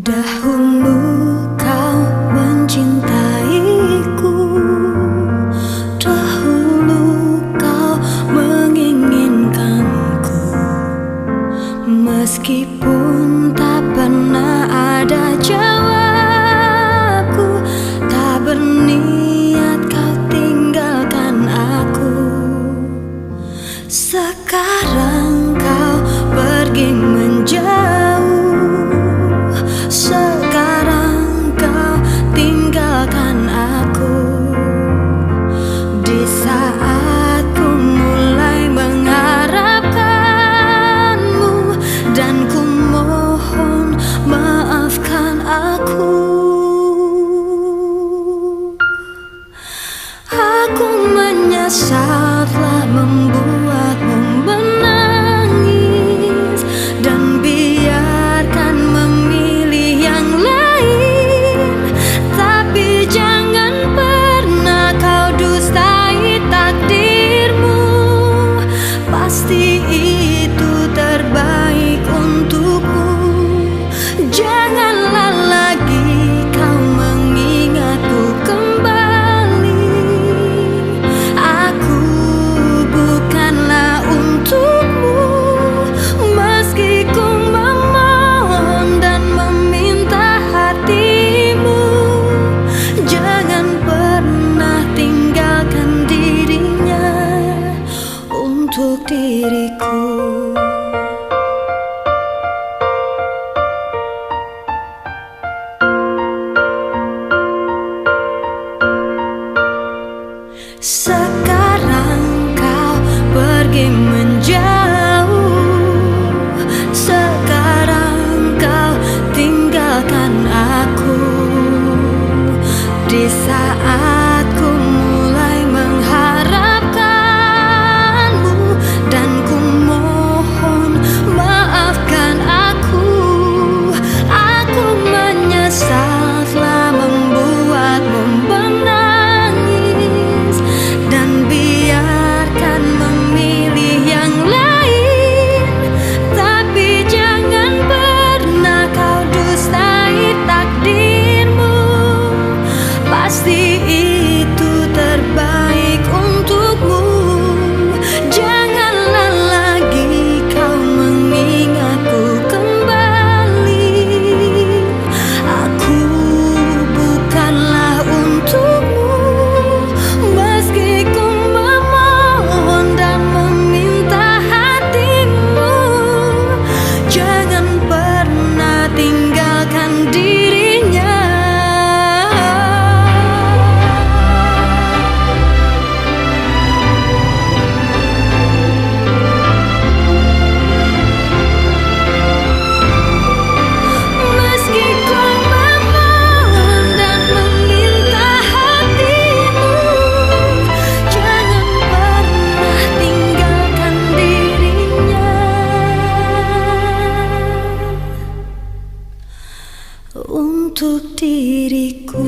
Dahulu kau mencintaiku, dahulu kau menginginkanku, meskipun tak pernah ada jawabku, tak berniat kau tinggalkan aku. Sekarang kau pergi menjauh, sekarang kau tinggalkan aku. Di saat ku mulai mengharapkanmu, dan ku mohon maafkan aku. Aku menyesal telah membuatmu menangis, dan biarkan memilih yang lain. Tapi jangan pernah kau dustai takdirmu, pasti itu terbaik untukmu. Janganlah lagi kau mengingatku kembali. Aku bukanlah untukmu, meski ku memohon dan meminta hatimu. Jangan pernah tinggalkan dirinya untuk diriku. Sekarang kau pergi menjauh, sekarang kau tinggalkan aku. Di saat ku mulai mengharapkanmu, dan ku mohon maafkan aku. Aku menyesal telah membuatmu menangis, dan biarkan memilih yang lain. Tapi jangan pernah kau dustai takdirmu, pasti itu terbaik untukmu. Janganlah lagi kau mengingatku kembali. Aku bukanlah untukmu, meski ku memohon dan meminta hatimu. Jangan pernah tinggalkan dirinya. Meski ku memohon dan meminta hatimu, jangan pernah tinggalkan dirinya untuk diriku.